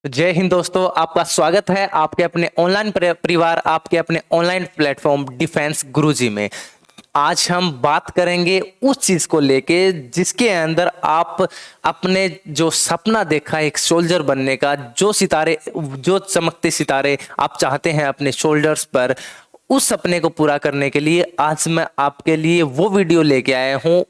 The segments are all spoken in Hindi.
जय हिंद दोस्तों, आपका स्वागत है आपके अपने ऑनलाइन परिवार, आपके अपने ऑनलाइन प्लेटफॉर्म डिफेंस गुरुजी में। आज हम बात करेंगे उस चीज को लेके जिसके अंदर आप अपने जो सपना देखा एक सोल्जर बनने का, जो चमकते सितारे आप चाहते हैं अपने शोल्डर्स पर, उस सपने को पूरा करने के लिए आज मैं आपके लिए वो वीडियो लेके आया हूं।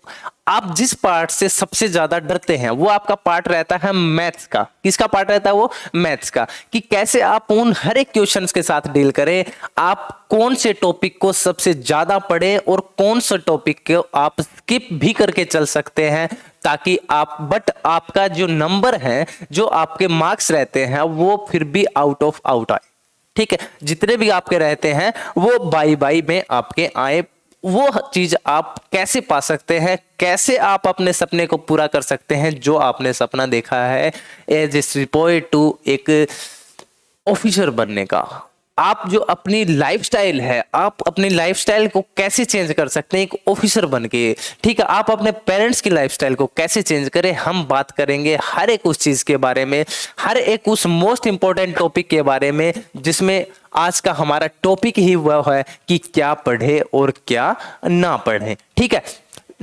आप जिस पार्ट से सबसे ज्यादा डरते हैं वो आपका पार्ट रहता है मैथ्स का। किसका पार्ट रहता है वो? मैथ्स का। कि कैसे आप उन हर एक क्वेश्चंस के साथ डील करें, आप कौन से टॉपिक को सबसे ज्यादा पढ़ें और कौन सा टॉपिक को आप स्किप भी करके चल सकते हैं, ताकि आपका जो नंबर है, जो आपके मार्क्स रहते हैं, वो फिर भी आउट ऑफ आउट आए। ठीक है, जितने भी आपके रहते हैं वो बाई बाई में आपके आए। वो चीज आप कैसे पा सकते हैं, कैसे आप अपने सपने को पूरा कर सकते हैं जो आपने सपना देखा है एज ए बॉय टू एक ऑफिसर बनने का। आप जो अपनी लाइफस्टाइल है, आप अपनी लाइफस्टाइल को कैसे चेंज कर सकते हैं एक ऑफिसर बन के। ठीक है, आप अपने पेरेंट्स की लाइफस्टाइल को कैसे चेंज करें, हम बात करेंगे हर एक उस चीज के बारे में, हर एक उस मोस्ट इंपॉर्टेंट टॉपिक के बारे में, जिसमें आज का हमारा टॉपिक ही वह है कि क्या पढ़े और क्या ना पढ़े। ठीक है,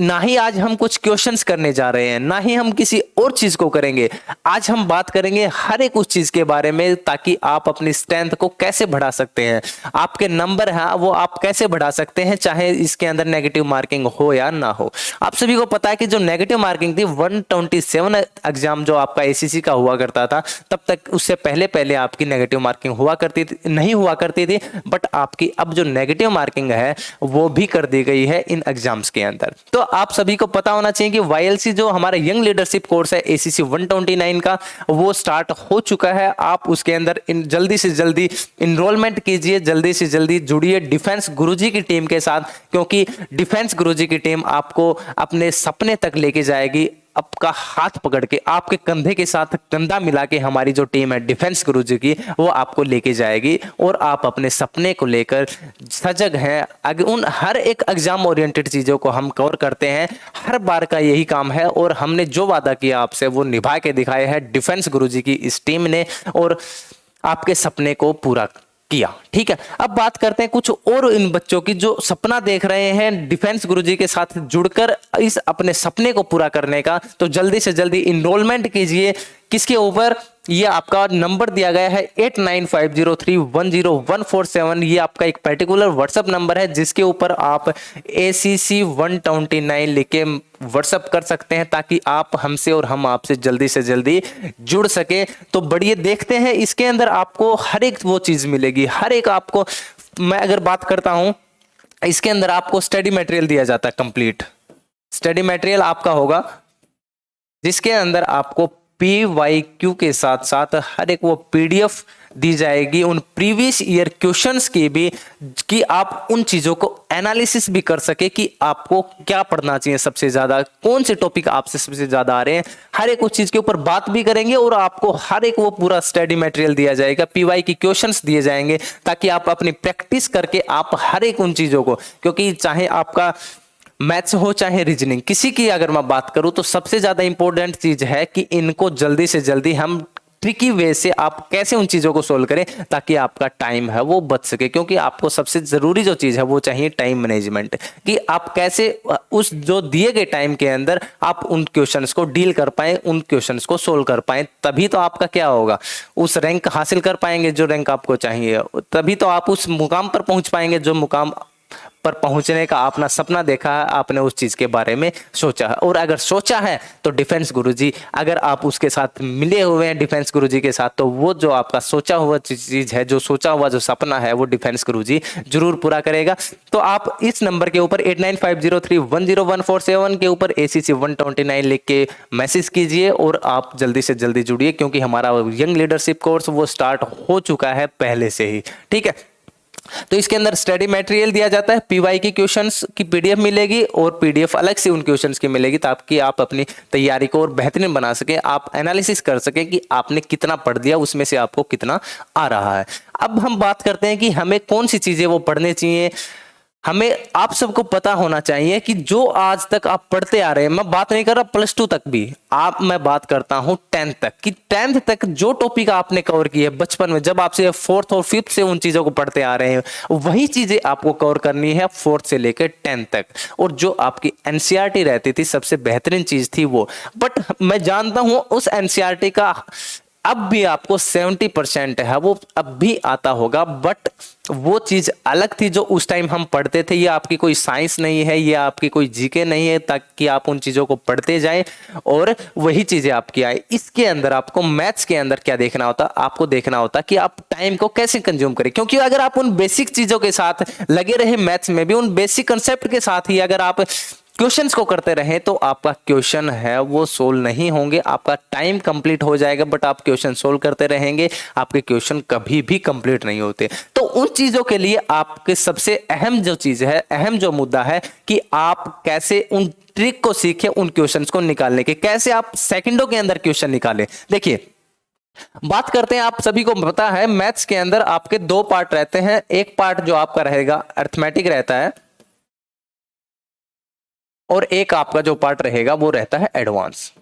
ना ही आज हम कुछ क्वेश्चंस करने जा रहे हैं, ना ही हम किसी और चीज को करेंगे। आज हम बात करेंगे हर एक उस चीज के बारे में, ताकि आप अपनी स्ट्रेंथ को कैसे बढ़ा सकते हैं, आपके नंबर है वो आप कैसे बढ़ा सकते हैं, चाहे इसके अंदर नेगेटिव मार्किंग हो या ना हो। आप सभी को पता है कि जो नेगेटिव मार्किंग थी 127 एग्जाम जो आपका एसीसी का हुआ करता था, तब तक उससे पहले पहले आपकी नेगेटिव मार्किंग हुआ करती थी, नहीं हुआ करती थी। बट आपकी अब जो नेगेटिव मार्किंग है वो भी कर दी गई है इन एग्जाम्स के अंदर। तो आप सभी को पता होना चाहिए कि वाईएलसी जो हमारा यंग लीडरशिप कोर्स है एसीसी 129 का, वो स्टार्ट हो चुका है। आप उसके अंदर जल्दी से जल्दी इनरोलमेंट कीजिए, जल्दी से जल्दी जुड़िए डिफेंस गुरुजी की टीम के साथ, क्योंकि डिफेंस गुरुजी की टीम आपको अपने सपने तक लेके जाएगी। आपका हाथ पकड़ के, आपके कंधे के साथ कंधा मिला के हमारी जो टीम है डिफेंस गुरुजी की, वो आपको लेके जाएगी और आप अपने सपने को लेकर सजग हैं। अगर उन हर एक एग्जाम ओरिएंटेड चीजों को हम कवर करते हैं, हर बार का यही काम है और हमने जो वादा किया आपसे वो निभा के दिखाया है डिफेंस गुरुजी की इस टीम ने, और आपके सपने को पूरा किया। ठीक है, अब बात करते हैं कुछ और इन बच्चों की जो सपना देख रहे हैं डिफेंस गुरुजी के साथ जुड़कर इस अपने सपने को पूरा करने का। तो जल्दी से जल्दी इनरोलमेंट कीजिए। किसके ऊपर? ये आपका नंबर दिया गया है 8950310147। ये आपका एक पर्टिकुलर व्हाट्सएप नंबर है जिसके ऊपर आप ACC 129 लिख के व्हाट्सएप कर सकते हैं, ताकि आप हमसे और हम आपसे जल्दी से जल्दी जुड़ सके। तो बढ़िए, देखते हैं इसके अंदर आपको हर एक वो चीज मिलेगी, हर एक आपको। मैं अगर बात करता हूं, इसके अंदर आपको स्टडी मटेरियल दिया जाता है कंप्लीट। स्टडी मटेरियल आपका होगा जिसके अंदर आपको PYQ के साथ साथ हर एक वो PDF दी जाएगी उन प्रीवियस ईयर क्वेश्चंस की भी, कि आप उन चीजों को एनालिसिस भी कर सके कि आपको क्या पढ़ना चाहिए सबसे ज्यादा, कौन से टॉपिक आपसे सबसे ज्यादा आ रहे हैं। हर एक उस चीज के ऊपर बात भी करेंगे और आपको हर एक वो पूरा स्टडी मटेरियल दिया जाएगा, PY की क्वेश्चंस दिए जाएंगे, ताकि आप अपनी प्रैक्टिस करके आप हर एक उन चीजों को, क्योंकि चाहे आपका मैथ्स हो चाहे रीजनिंग, किसी की अगर मैं बात करूं तो सबसे ज्यादा इंपॉर्टेंट चीज है कि इनको जल्दी से जल्दी हम ट्रिकी वे से आप कैसे उन चीजों को सोल्व करें, ताकि आपका टाइम है वो बच सके। क्योंकि आपको सबसे जरूरी जो चीज है वो चाहिए टाइम मैनेजमेंट, कि आप कैसे उस जो दिए गए टाइम के अंदर आप उन क्वेश्चंस को डील कर पाए, उन क्वेश्चंस को सोल्व कर पाए। तभी तो आपका क्या होगा, उस रैंक हासिल कर पाएंगे जो रैंक आपको चाहिए। तभी तो आप उस मुकाम पर पहुंच पाएंगे जो मुकाम पर पहुंचने का अपना सपना देखा है, आपने उस चीज के बारे में सोचा है। और अगर सोचा है तो डिफेंस गुरुजी, अगर आप उसके साथ मिले हुए हैं डिफेंस गुरुजी के साथ, तो वो जो आपका सोचा हुआ चीज है, जो सोचा हुआ जो सपना है, वो डिफेंस गुरुजी जरूर पूरा करेगा। तो आप इस नंबर के ऊपर 8950310147 के ऊपर ACC 129 लिख के मैसेज कीजिए और आप जल्दी से जल्दी जुड़िए, क्योंकि हमारा यंग लीडरशिप कोर्स वो स्टार्ट हो चुका है पहले से ही। ठीक है, तो इसके अंदर स्टडी मटेरियल दिया जाता है, PY की क्वेश्चंस की PDF मिलेगी और PDF अलग से उन क्वेश्चंस की मिलेगी, ताकि आप अपनी तैयारी को और बेहतरीन बना सके, आप एनालिसिस कर सके कि आपने कितना पढ़ दिया, उसमें से आपको कितना आ रहा है। अब हम बात करते हैं कि हमें कौन सी चीजें वो पढ़ने चाहिए हमें आप सबको पता होना चाहिए कि जो आज तक आप पढ़ते आ रहे हैं, मैं बात नहीं कर रहा प्लस टू तक भी, मैं बात करता हूं 10th तक, कि 10th तक जो टॉपिक आपने कवर किए बचपन में, जब आपसे 4th और 5th से उन चीजों को पढ़ते आ रहे हैं, वही चीजें आपको कवर करनी है 4th से लेकर 10th तक। और जो आपकी एनसीईआरटी रहती थी सबसे बेहतरीन चीज थी वो, बट मैं जानता हूं उस एनसीईआरटी का अब भी आपको 70% है वो अब भी आता होगा, बट वो चीज अलग थी जो उस टाइम हम पढ़ते थे। ये आपकी कोई साइंस नहीं है, ये आपकी कोई जीके नहीं है ताकि आप उन चीजों को पढ़ते जाएं और वही चीजें आपकी आए। इसके अंदर आपको मैथ्स के अंदर क्या देखना होता, आपको देखना होता कि आप टाइम को कैसे कंज्यूम करें, क्योंकि अगर आप उन बेसिक चीजों के साथ लगे रहे मैथ्स में भी, उन बेसिक कंसेप्ट के साथ ही अगर आप क्वेश्चंस को करते रहे तो आपका क्वेश्चन है वो सोल्व नहीं होंगे, आपका टाइम कंप्लीट हो जाएगा, बट आप क्वेश्चन सोल्व करते रहेंगे, आपके क्वेश्चन कभी भी कंप्लीट नहीं होते। तो उन चीजों के लिए आपके सबसे अहम जो चीज है, अहम जो मुद्दा है कि आप कैसे उन ट्रिक को सीखें, उन क्वेश्चंस को निकालने के, कैसे आप सेकंडों के अंदर क्वेश्चन निकालें। देखिए बात करते हैं, आप सभी को पता है मैथ्स के अंदर आपके दो पार्ट रहते हैं। एक पार्ट जो आपका रहेगा अर्थमेटिक रहता है, और एक आपका जो पार्ट रहेगा वो रहता है एडवांस।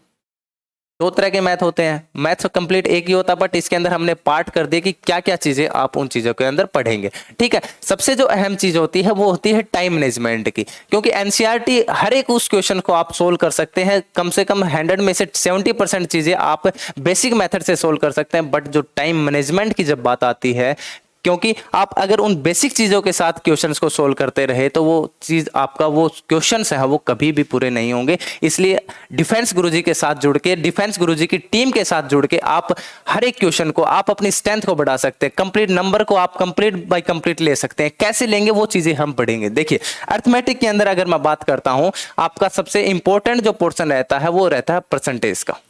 दो तरह के मैथ होते हैं, मैथ्स कंप्लीट एक ही होता है, बट इसके अंदर हमने पार्ट कर दिया कि क्या क्या चीजें आप उन चीजों के अंदर पढ़ेंगे। ठीक है, सबसे जो अहम चीज होती है वो होती है टाइम मैनेजमेंट की, क्योंकि एनसीईआरटी हर एक उस क्वेश्चन को आप सोल्व कर सकते हैं, कम से कम 100 में से 70% चीजें आप बेसिक मेथड से सोल्व कर सकते हैं, बट जो टाइम मैनेजमेंट की जब बात आती है, क्योंकि आप अगर उन बेसिक चीजों के साथ क्वेश्चंस को सोल्व करते रहे तो वो चीज आपका वो क्वेश्चंस है वो कभी भी पूरे नहीं होंगे। इसलिए डिफेंस गुरुजी के साथ जुड़ के, डिफेंस गुरुजी की टीम के साथ जुड़ के आप हर एक क्वेश्चन को, आप अपनी स्ट्रेंथ को बढ़ा सकते हैं, कंप्लीट नंबर को आप कंप्लीट बाय कंप्लीट ले सकते हैं। कैसे लेंगे वो चीजें हम पढ़ेंगे। देखिए अर्थमेटिक के अंदर अगर मैं बात करता हूं, आपका सबसे इंपॉर्टेंट जो पोर्शन रहता है वो रहता है परसेंटेज का।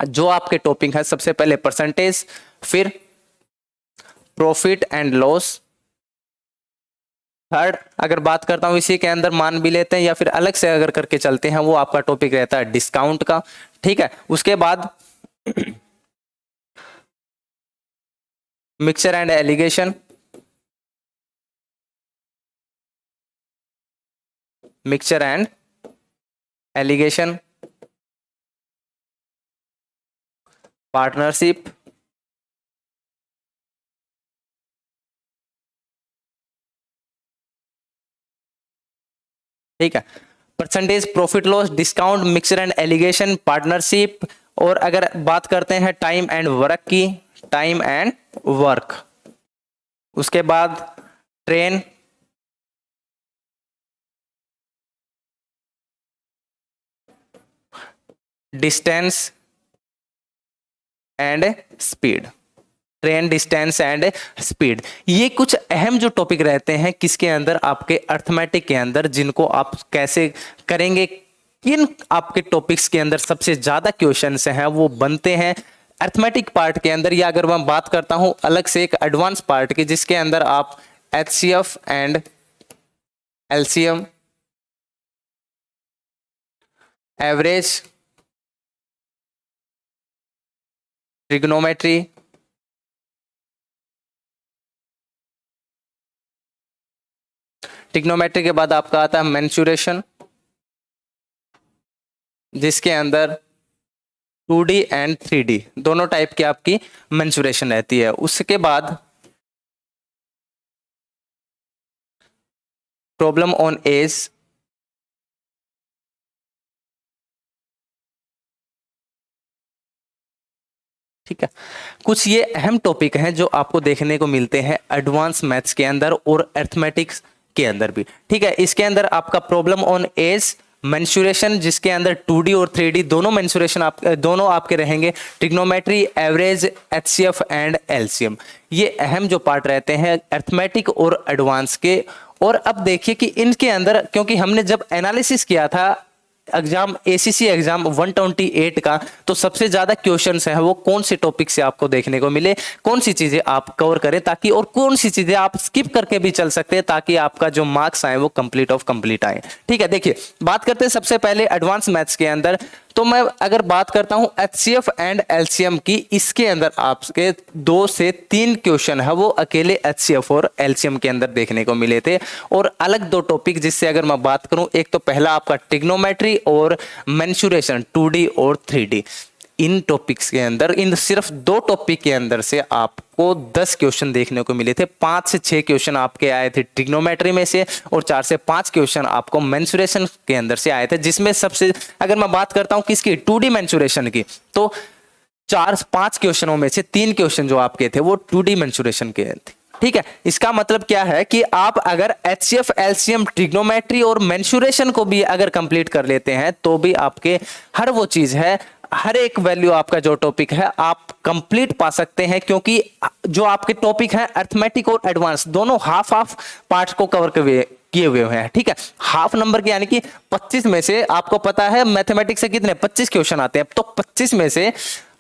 जो आपके टॉपिक है सबसे पहले परसेंटेज, फिर प्रॉफिट एंड लॉस, थर्ड अगर बात करता हूं इसी के अंदर मान भी लेते हैं या फिर अलग से अगर करके चलते हैं, वो आपका टॉपिक रहता है डिस्काउंट का। ठीक है, उसके बाद mixture and allegation, mixture and allegation, partnership, ठीक है, percentage, profit loss, discount, mixer and allegation, partnership, और अगर बात करते हैं टाइम एंड वर्क की, टाइम एंड वर्क, उसके बाद train, distance and speed, train, distance and speed. ये कुछ अहम जो टॉपिक रहते हैं किसके अंदर, आपके अर्थमेटिक के अंदर, जिनको आप कैसे करेंगे, किन आपके टॉपिक्स के अंदर सबसे ज्यादा क्वेश्चंस हैं वो बनते हैं अर्थमेटिक पार्ट के अंदर। या अगर मैं बात करता हूं अलग से एक एडवांस पार्ट की, जिसके अंदर आप HCF and LCM, average, trigonometry, trigonometry के बाद आपका आता है मेंसुरेशन, जिसके अंदर 2D एंड 3D दोनों टाइप की आपकी मेंसुरेशन रहती है। उसके बाद प्रॉब्लम ऑन एज, ठीक है, कुछ ये अहम टॉपिक हैं जो आपको देखने को मिलते हैं एडवांस मैथ्स के अंदर और अर्थमेटिक्स के अंदर भी। ठीक है, इसके अंदर आपका प्रॉब्लम ऑन एज, मेंसुरेशन, जिसके अंदर 2D और 3D दोनों मेंसुरेशन दोनों आपके रहेंगे, trigonometry, average, HCF and LCM. ये अहम जो पार्ट रहते हैं अर्थमेटिक और एडवांस के। और अब देखिए कि इनके अंदर, क्योंकि हमने जब एनालिसिस किया था एग्जाम, एसीसी एग्जाम 128 का, तो सबसे ज्यादा क्वेश्चंस हैं वो कौन से टॉपिक से आपको देखने को मिले, कौन सी चीजें आप कवर करें ताकि, और कौन सी चीजें आप स्किप करके भी चल सकते हैं ताकि आपका जो मार्क्स आए वो कंप्लीट ऑफ कंप्लीट आए। ठीक है, देखिए बात करते हैं सबसे पहले एडवांस मैथ्स के अंदर तो मैं अगर बात करता हूं HCF एंड LCM की, इसके अंदर आपके 2 से 3 क्वेश्चन है वो अकेले HCF और LCM के अंदर देखने को मिले थे। और अलग 2 टॉपिक जिससे अगर मैं बात करूं, एक तो पहला आपका ट्रिग्नोमेट्री और मेंसुरेशन 2D और 3D। इन टॉपिक्स के अंदर, इन सिर्फ 2 टॉपिक के अंदर से आपको 10 क्वेश्चन देखने को मिले थे। 5 से 6 क्वेश्चन आपके आए थे ट्रिग्नोमेट्री में से और 4 से 5 क्वेश्चन आपको मेंसुरेशन के अंदर से आए थे। जिसमें सबसे अगर मैं बात करता हूं किसकी, 2D मेंसुरेशन की, तो 4-5 क्वेश्चनों में से 3 क्वेश्चन जो आपके थे वो 2D मेंसुरेशन के थे। ठीक है, इसका मतलब क्या है कि आप अगर HCF, LCM, ट्रिग्नोमेट्री और मेंसुरेशन को भी अगर कंप्लीट कर लेते हैं तो भी आपके हर वो चीज है, हर एक वैल्यू आपका जो टॉपिक है आप कंप्लीट पा सकते हैं। क्योंकि जो आपके टॉपिक है अर्थमेटिक और एडवांस दोनों हाफ हाफ पार्ट को कवर किए हुए हैं। ठीक है, हाफ नंबर के यानी कि 25 में से आपको पता है मैथमेटिक्स से कितने 25 क्वेश्चन आते हैं, तो 25 में से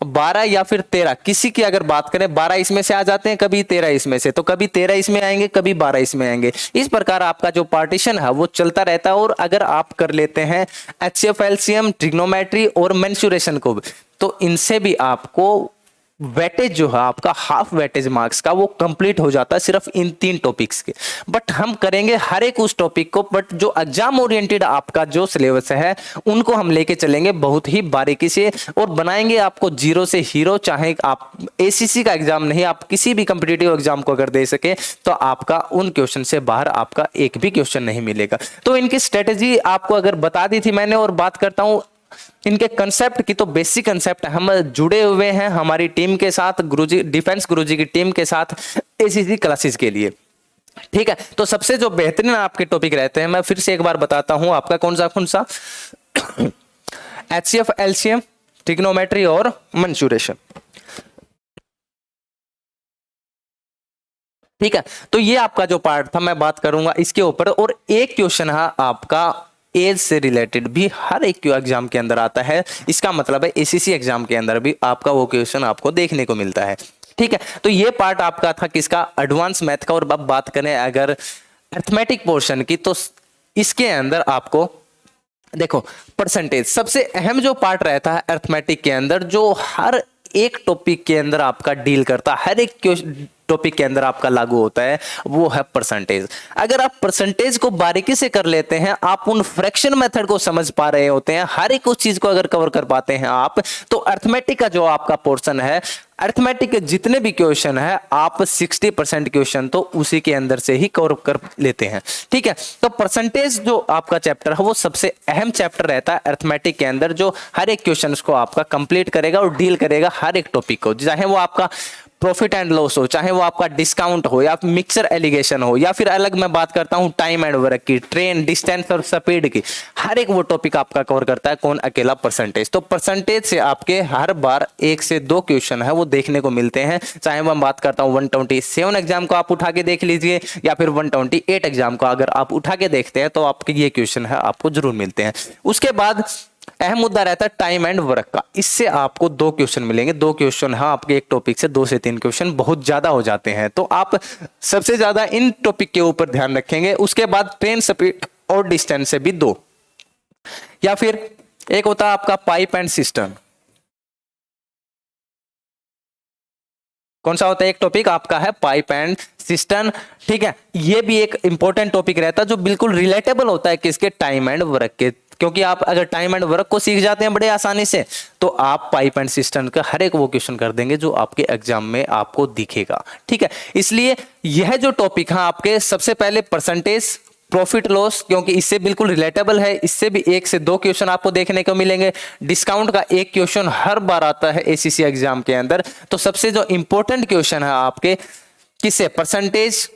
12 या फिर 13, किसी की अगर बात करें 12 इसमें से आ जाते हैं, कभी 13 इसमें से, तो कभी 13 इसमें आएंगे, कभी 12 इसमें आएंगे। इस प्रकार आपका जो पार्टीशन है वो चलता रहता है। और अगर आप कर लेते हैं HCF, LCM, ट्रिग्नोमेट्री और मेंसुरेशन को, तो इनसे भी आपको वेटेज जो है आपका हाफ वेटेज मार्क्स का वो कंप्लीट हो जाता है सिर्फ इन 3 टॉपिक्स के। बट हम करेंगे हर एक उस टॉपिक को, बट जो एग्जाम ओरिएंटेड आपका जो सिलेबस है उनको हम लेके चलेंगे बहुत ही बारीकी से और बनाएंगे आपको जीरो से हीरो। चाहे आप ACC का एग्जाम नहीं, आप किसी भी कॉम्पिटिटिव एग्जाम को अगर दे सके तो आपका उन क्वेश्चन से बाहर आपका एक भी क्वेश्चन नहीं मिलेगा। तो इनकी स्ट्रेटेजी आपको अगर बता दी थी मैंने, और बात करता हूं इनके कंसेप्ट की, तो बेसिक कंसेप्ट हम जुड़े हुए हैं हमारी टीम के साथ, गुरुजी डिफेंस गुरुजी की टीम के साथ ACC क्लासेस के लिए। ठीक है, तो सबसे जो बेहतरीन आपके टॉपिक रहते हैं मैं फिर से एक बार बताता हूं, आपका कौन सा HCF, LCM, ट्रिग्नोमेट्री और मेंसुरेशन। ठीक है, तो ये आपका जो पार्ट था मैं बात करूंगा इसके ऊपर। और एक क्वेश्चन है आपका एज से रिलेटेड भी हर एक एग्जाम के अंदर आता है। इसका मतलब है ACC एग्जाम के अंदर भी आपका वो क्वेश्चन आपको देखने को मिलता है। ठीक है, तो ये पार्ट आपका था किसका, एडवांस मैथ का। और अब बात करें अगर अर्थमेटिक पोर्शन की, तो इसके अंदर आपको देखो परसेंटेज सबसे अहम जो पार्ट रहता है अर्थमेटिक के अंदर, जो हर एक टॉपिक के अंदर आपका डील करता है, हर एक टॉपिक के अंदर आपका लागू होता है, वो है परसेंटेज। अगर आप परसेंटेज को बारीकी से कर लेते हैं, आप उन फ्रैक्शन मेथड को समझ पा रहे होते हैं, हर एक उस चीज को अगर कवर कर पाते हैं आप, तो अर्थमेटिक का जो आपका पोर्शन है, अर्थमेटिक के जितने भी क्वेश्चन है आप 60% क्वेश्चन तो उसी के अंदर से ही कवर कर लेते हैं। ठीक है, तो परसेंटेज जो आपका चैप्टर है वो सबसे अहम चैप्टर रहता है अर्थमेटिक के अंदर, जो हर एक क्वेश्चन को आपका कंप्लीट करेगा और डील करेगा हर एक टॉपिक को, चाहे वो आपका प्रॉफिट एंड लॉस हो, चाहे वो आपका डिस्काउंट हो, या मिक्सर एलिगेशन हो, या फिर अलग मैं बात करता हूं टाइम एंड वर्क की, ट्रेन डिस्टेंस और स्पीड की, हर एक वो टॉपिक आपका कवर करता है कौन, अकेला परसेंटेज। तो परसेंटेज से आपके हर बार 1 से 2 क्वेश्चन है वो देखने को मिलते हैं। चाहे मैं बात करता हूं 127 एग्जाम को आप उठा के देख लीजिए, या फिर 128 एग्जाम को अगर आप उठा के देखते हैं तो आपके ये क्वेश्चन है आपको जरूर मिलते हैं। उसके बाद अहम मुद्दा रहता है टाइम एंड वर्क का। इससे आपको 2 क्वेश्चन मिलेंगे, 2 क्वेश्चन है आपके एक टॉपिक से 2 से 3 क्वेश्चन बहुत ज्यादा हो जाते हैं, तो आप सबसे ज्यादा इन टॉपिक के ऊपर ध्यान रखेंगे। उसके बाद ट्रेन स्पीड और डिस्टेंस से भी 2, या फिर एक होता है आपका पाइप एंड सिस्टम। कौन सा होता है, एक टॉपिक आपका है पाइप एंड सिस्टम। ठीक है, ये भी एक इंपॉर्टेंट टॉपिक रहता है जो बिल्कुल रिलेटेबल होता है किसके, टाइम एंड वर्क के। क्योंकि आप अगर टाइम एंड वर्क को सीख जाते हैं बड़े आसानी से, तो आप पाइप एंड सिस्टम का हर एक वो क्वेश्चन कर देंगे जो आपके एग्जाम में आपको दिखेगा। ठीक है, इसलिए यह जो टॉपिक है आपके, सबसे पहले परसेंटेज, प्रॉफिट लॉस, क्योंकि इससे बिल्कुल रिलेटेबल है, इससे भी 1 से 2 क्वेश्चन आपको देखने को मिलेंगे। डिस्काउंट का एक क्वेश्चन हर बार आता है ACC एग्जाम के अंदर। तो सबसे जो इंपॉर्टेंट क्वेश्चन है आपके किससे, परसेंटेज,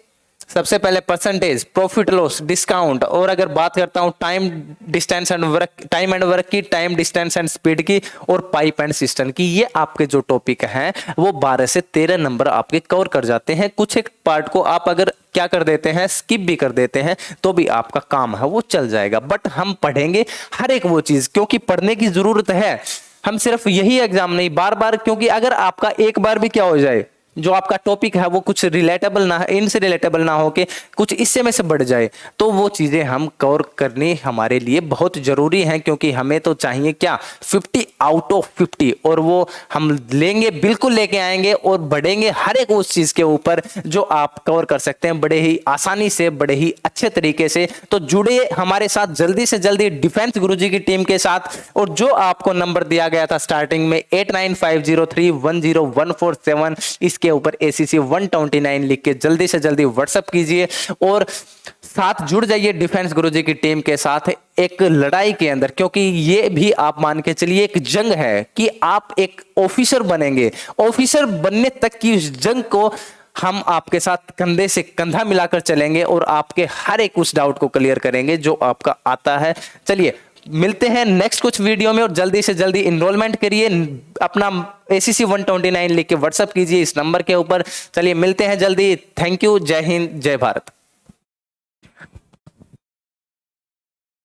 सबसे पहले परसेंटेज, प्रॉफिट लॉस, डिस्काउंट, और अगर बात करता हूं time distance and work, time and work की, टाइम डिस्टेंस एंड स्पीड की, और पाइप एंड सिस्टम की, ये आपके जो टॉपिक हैं वो 12 से 13 नंबर आपके कवर कर जाते हैं। कुछ एक पार्ट को आप अगर क्या कर देते हैं, स्किप भी कर देते हैं, तो भी आपका काम है वो चल जाएगा। बट हम पढ़ेंगे हर एक वो चीज, क्योंकि पढ़ने की जरूरत है। हम सिर्फ यही एग्जाम नहीं बार बार, क्योंकि अगर आपका एक बार भी क्या हो जाए, जो आपका टॉपिक है वो कुछ रिलेटेबल ना, इनसे रिलेटेबल ना हो के कुछ इससे में से बढ़ जाए, तो वो चीजें हम कवर करनी हमारे लिए बहुत जरूरी है, क्योंकि हमें तो चाहिए क्या 50 आउट ऑफ 50, और वो हम लेंगे, बिल्कुल लेके आएंगे और बढ़ेंगे हर एक उस चीज के ऊपर जो आप कवर कर सकते हैं बड़े ही आसानी से, बड़े ही अच्छे तरीके से। तो जुड़े हमारे साथ जल्दी से जल्दी डिफेंस गुरुजी की टीम के साथ, और जो आपको नंबर दिया गया था स्टार्टिंग में 8950310147, इसके ऊपर ACC 129 लिख के जल्दी से जल्दी व्हाट्सएप कीजिए और साथ जुड़ जाइए डिफेंस गुरुजी की टीम के साथ एक लड़ाई के अंदर, क्योंकि ये भी आप मान के चलिए एक जंग है कि आप एक ऑफिसर बनेंगे। ऑफिसर बनने तक की उस जंग को हम आपके साथ कंधे से कंधा मिलाकर चलेंगे और आपके हर एक उस डाउट को क्लियर करेंगे जो आपका आता है। चलिए मिलते हैं नेक्स्ट कुछ वीडियो में, और जल्दी से जल्दी इनरोलमेंट करिए, अपना ACC 129 लिख के व्हाट्सएप कीजिए इस नंबर के ऊपर। चलिए मिलते हैं जल्दी। थैंक यू, जय हिंद, जय भारत।